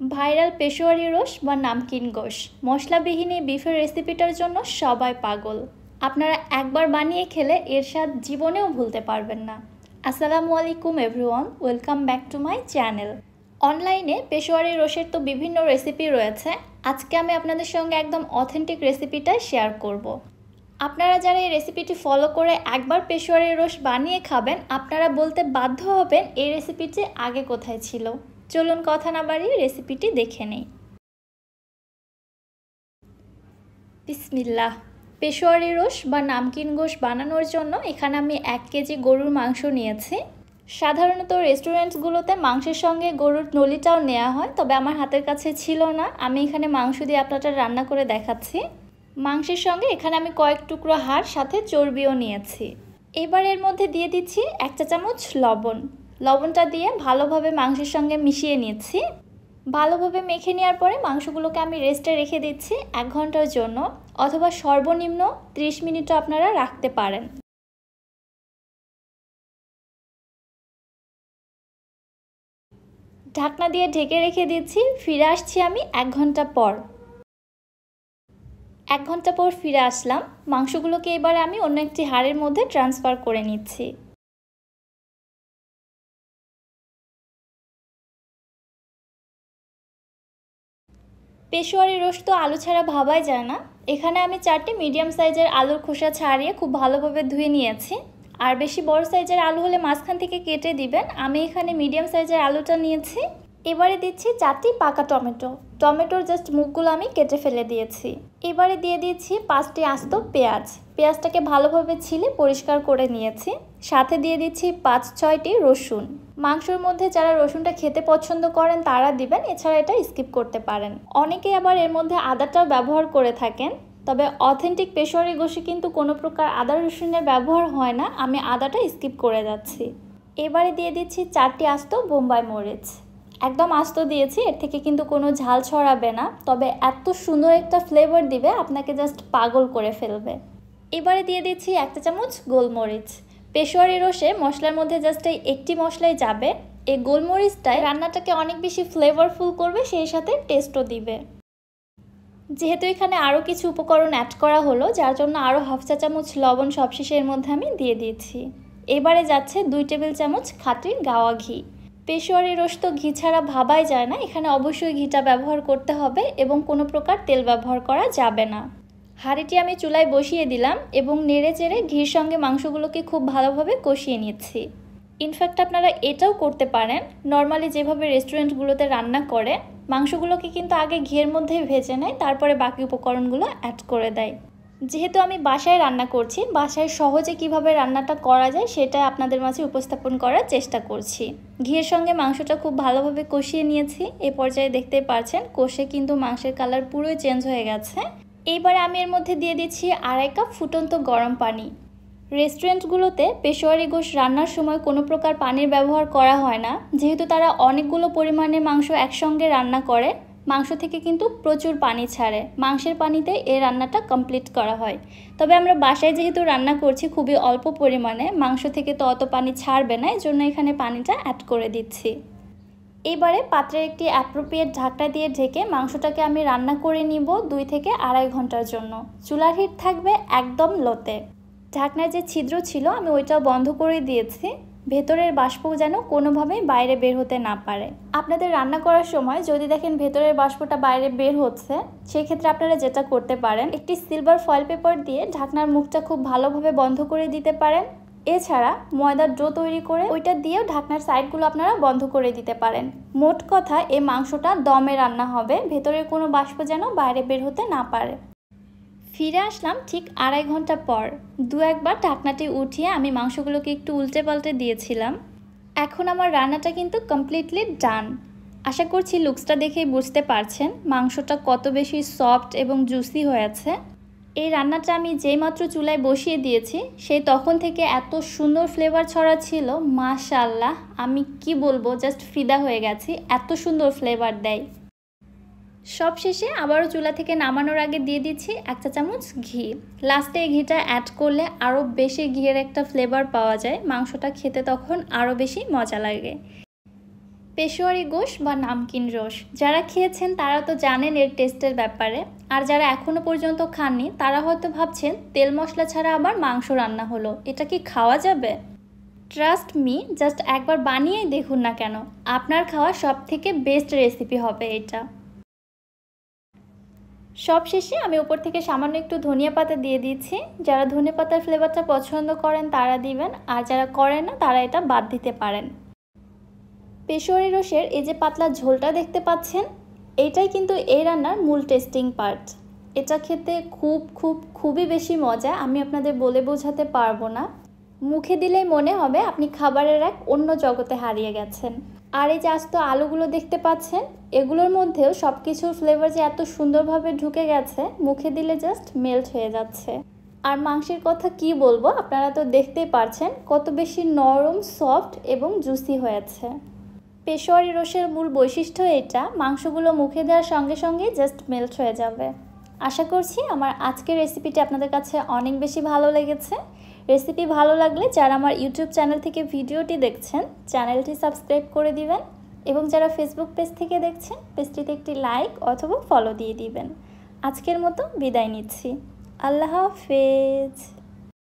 Viral Peshawari roast বা নামকিন গোশ মশলাবিহীন এই বিফের রেসিপিটার জন্য সবাই পাগল। আপনারা একবার বানিয়ে খেলে এর স্বাদ জীবনেও ভুলতে পারবেন না। আসসালামু আলাইকুম everyone, welcome back to my channel. অনলাইনে পেশোয়ারি রোস্টের তো বিভিন্ন রেসিপি রয়েছে। আজকে আমি আপনাদের সঙ্গে একদম অথেন্টিক রেসিপিটা শেয়ার করব। আপনারা যারা এই রেসিপিটি ফলো করে একবার পেশোয়ারি রোস্ট বানিয়ে খাবেন, আপনারা বলতে বাধ্য হবেন এই রেসিপিটি আগে কোথায় ছিল। চলুন কথা না বাড়িয়ে রেসিপিটি দেখে নেই। বিসমিল্লাহ। পেশোয়ারি রোস্ট বা নামকিন গোশ বানানোর জন্য এখানে আমি 1 কেজি গরুর মাংস নিয়েছি। সাধারণত রেস্টুরেন্টসগুলোতে মাংসের সঙ্গে গরুর নলিটাও নেওয়া হয়, তবে আমার হাতের কাছে ছিল না। আমি এখানে মাংস দিয়ে আপনাদের রান্না করে দেখাচ্ছি। মাংসের সঙ্গে এখানে আমি কয়েক টুকরো হাড় সাথে চর্বিও নিয়েছি। এবার এর মধ্যে দিয়ে দিচ্ছি 1 চা চামচ লবণ। লবণটা দিয়ে ভালোভাবে মাংসের সঙ্গে মিশিয়ে নিচ্ছি। ভালোভাবে মেখে নেওয়ার পরে মাংসগুলোকে আমি রেস্টে রেখে দিচ্ছি 1 ঘন্টার জন্য, অথবা সর্বনিম্ন 30 মিনিটও আপনারা রাখতে পারেন। ঢাকনা দিয়ে ঢেকে রেখে দিচ্ছি। ফিরে আসছি আমি 1 ঘন্টা পর। 1 ঘন্টা পর ফিরে আসলাম। মাংসগুলোকে এবারে আমি অন্য একটি হাঁড়ের মধ্যে ট্রান্সফার করে নিচ্ছি। পেশোয়ারি রোস্ট তো আলু ছাড়া ভাবাই যায় না। এখানে আমি 4টি মিডিয়াম সাইজের আলুর খোসা ছাড়িয়ে খুব ভালোভাবে ধুয়ে নিয়েছি। আর বেশি বড় সাইজের আলু হলে মাঝখান থেকে কেটে দিবেন। আমি এখানে মিডিয়াম সাইজের আলুটা নিয়েছি। এবারে দিচ্ছি 4টি পাকা টমেটো। টমেটোর জাস্ট মুখগুলো আমি কেটে ফেলে দিয়েছি। এবারে দিয়ে দিচ্ছি 5টি আস্ত পেঁয়াজ। পেঁয়াজটাকে ভালোভাবে ছিলে পরিষ্কার করে নিয়েছি। সাথে দিয়ে দিচ্ছি 5-6টি রসুন। মাংসের মধ্যে যারা রসুনটা খেতে পছন্দ করেন তারা দিবেন, এছাড়া এটা স্কিপ করতে পারেন। অনেকেই আবার এর মধ্যে আদাটাও ব্যবহার করে থাকেন, তবে অথেন্টিক পেশোয়ারি গোশে কিন্তু কোনো প্রকার আদা রসুনের ব্যবহার হয় না। আমি আদাটা স্কিপ করে যাচ্ছি। এবারে দিয়ে দিচ্ছি 4টি আস্ত বোম্বাই মরিচ। একদম আস্ত দিয়েছি, এর থেকে কিন্তু কোনো ঝাল ছড়াবে না, তবে এত সুন্দর একটা ফ্লেভার দিবে আপনাকে জাস্ট পাগল করে ফেলবে। এবারে দিয়ে দিচ্ছি 1 চা চামচ গোলমরিচ। পেশোয়ারি রোস্টে মশলার মধ্যে জাস্ট এই একটি মশলাই যাবে। এই গোলমরিচটাই রান্নাটাকে অনেক বেশি ফ্লেভারফুল করবে, সেই সাথে টেস্টও দিবে। যেহেতু এখানে আরও কিছু উপকরণ অ্যাড করা হলো, যার জন্য আরও 1/2 চা চামচ লবণ সবশেষে এর মধ্যে আমি দিয়ে দিয়েছি। এবারে যাচ্ছে 2 টেবিল চামচ খাঁটি গাওয়া ঘি। পেশোয়ারি রোস্ট তো ঘি ছাড়া ভাবাই যায় না, এখানে অবশ্যই ঘিটা ব্যবহার করতে হবে এবং কোনো প্রকার তেল ব্যবহার করা যাবে না। হাঁড়িটি আমি চুলায় বসিয়ে দিলাম এবং নেড়ে চেড়ে ঘির সঙ্গে মাংসগুলোকে খুব ভালোভাবে কষিয়ে নিচ্ছি। ইনফ্যাক্ট আপনারা এটাও করতে পারেন, নর্মালি যেভাবে রেস্টুরেন্টগুলোতে রান্না করে মাংসগুলোকে কিন্তু আগে ঘিয়ের মধ্যে ভেজে নেয়, তারপরে বাকি উপকরণগুলো অ্যাড করে দেয়। যেহেতু আমি বাসায় রান্না করছি, বাসায় সহজে কিভাবে রান্নাটা করা যায় সেটা আপনাদের মাঝে উপস্থাপন করার চেষ্টা করছি। ঘিয়ের সঙ্গে মাংসটা খুব ভালোভাবে কষিয়ে নিয়েছি। এই পর্যায়ে দেখতেই পাচ্ছেন কষে কিন্তু মাংসের কালার পুরোই চেঞ্জ হয়ে গেছে। এইবারে আমি এর মধ্যে দিয়ে দিচ্ছি 2.5 কাপ ফুটন্ত গরম পানি। রেস্টুরেন্টগুলোতে পেশোয়ারি গোশ রান্নার সময় কোনো প্রকার পানির ব্যবহার করা হয় না, যেহেতু তারা অনেকগুলো পরিমাণে মাংস একসঙ্গে রান্না করে। মাংস থেকে কিন্তু প্রচুর পানি ছাড়ে, মাংসের পানিতে এই রান্নাটা কমপ্লিট করা হয়। তবে আমরা বাসায় যেহেতু রান্না করছি খুবই অল্প পরিমাণে, মাংস থেকে তো অত পানি ছাড়বে না, এই জন্য এখানে পানিটা অ্যাড করে দিচ্ছি। এবারে পাত্রের একটি অ্যাপ্রোপ্রিয়েট ঢাকনা দিয়ে ঢেকে মাংসটাকে আমি রান্না করে নিব 2 থেকে 2.5 ঘন্টার জন্য। চুলার হিট থাকবে একদম লোতে। ঢাকনার যে ছিদ্র ছিল আমি ওইটাও বন্ধ করে দিয়েছি, ভেতরের বাষ্প যেন কোনোভাবেই বাইরে বের হতে না পারে। আপনাদের রান্না করার সময় যদি দেখেন ভেতরের বাষ্পটা বাইরে বের হচ্ছে, সেক্ষেত্রে আপনারা যেটা করতে পারেন, একটি সিলভার ফয়েল পেপার দিয়ে ঢাকনার মুখটা খুব ভালোভাবে বন্ধ করে দিতে পারেন। এছাড়া ময়দার ডো তৈরি করে ওইটা দিয়েও ঢাকনার সাইডগুলো আপনারা বন্ধ করে দিতে পারেন। মোট কথা এই মাংসটা দমে রান্না হবে, ভেতরের কোনো বাষ্প যেন বাইরে বের হতে না পারে। ফিরে আসলাম ঠিক 2.5 ঘন্টা পর। 2-1 বার ঢাকনাটি উঠিয়ে আমি মাংসগুলোকে একটু উল্টে পাল্টে দিয়েছিলাম। এখন আমার রান্নাটা কিন্তু কমপ্লিটলি ডান। আশা করছি লুকসটা দেখেই বুঝতে পারছেন মাংসটা কত বেশি সফট এবং জুসি হয়েছে। এই রান্নাটা আমি যেইমাত্র চুলায় বসিয়ে দিয়েছি সেই তখন থেকে এত সুন্দর ফ্লেভার ছড়াচ্ছিল, মাশাআল্লাহ আমি কি বলবো, জাস্ট ফিদা হয়ে গেছি, এত সুন্দর ফ্লেভার দেয়। সবশেষে আবারও চুলা থেকে নামানোর আগে দিয়ে দিচ্ছি 1 চা চামচ ঘি। লাস্টে এই ঘিটা অ্যাড করলে আরও বেশি ঘিয়ের একটা ফ্লেভার পাওয়া যায়, মাংসটা খেতে তখন আরও বেশি মজা লাগে। পেশোয়ারি গোশ বা নামকিন রোশ যারা খেয়েছেন তারা তো জানেন এর টেস্টের ব্যাপারে, আর যারা এখনও পর্যন্ত খাননি তারা হয়তো ভাবছেন তেল মশলা ছাড়া আবার মাংস রান্না হলো, এটা কি খাওয়া যাবে? ট্রাস্ট মি, জাস্ট একবার বানিয়েই দেখুন না কেন, আপনার খাওয়া সব থেকে বেস্ট রেসিপি হবে এটা। সব শেষে আমি উপর থেকে সামান্য একটু ধনিয়া পাতা দিয়ে দিচ্ছি। যারা ধনিয়া পাতার ফ্লেভারটা পছন্দ করেন তারা দিবেন, আর যারা করেন না তারা এটা বাদ দিতে পারেন। পেশোয়ারি রোশের এই যে পাতলা ঝোলটা দেখতে পাচ্ছেন, এইটাই কিন্তু এই রান্নার মূল টেস্টিং পার্ট। এটা খেতে খুবই বেশি মজা, আমি আপনাদের বলে বোঝাতে পারবো না। মুখে দিলেই মনে হবে আপনি খাবারের এক অন্য জগতে হারিয়ে গেছেন। আর এই যে আস্ত আলুগুলো দেখতে পাচ্ছেন, এগুলোর মধ্যেও সব কিছুর ফ্লেভার যে এত সুন্দরভাবে ঢুকে গেছে, মুখে দিলে জাস্ট মেল্ট হয়ে যাচ্ছে। আর মাংসের কথা কি বলবো, আপনারা তো দেখতেই পারছেন কত বেশি নরম, সফট এবং জুসি হয়েছে। পেশোয়ারি রোশের মূল বৈশিষ্ট্য এটা, মাংসগুলো মুখে দেওয়ার সঙ্গে সঙ্গে জাস্ট মেল্ট হয়ে যাবে। আশা করছি আমার আজকের রেসিপিটি আপনাদের কাছে অনেক বেশি ভালো লেগেছে। রেসিপি ভালো লাগলে যারা আমার ইউটিউব চ্যানেল থেকে ভিডিওটি দেখছেন চ্যানেলটি সাবস্ক্রাইব করে দিবেন, এবং যারা ফেসবুক পেজ থেকে দেখছেন পেজটিতে একটি লাইক অথবা ফলো দিয়ে দিবেন। আজকের মতো বিদায় নিচ্ছি। আল্লাহ হাফেজ।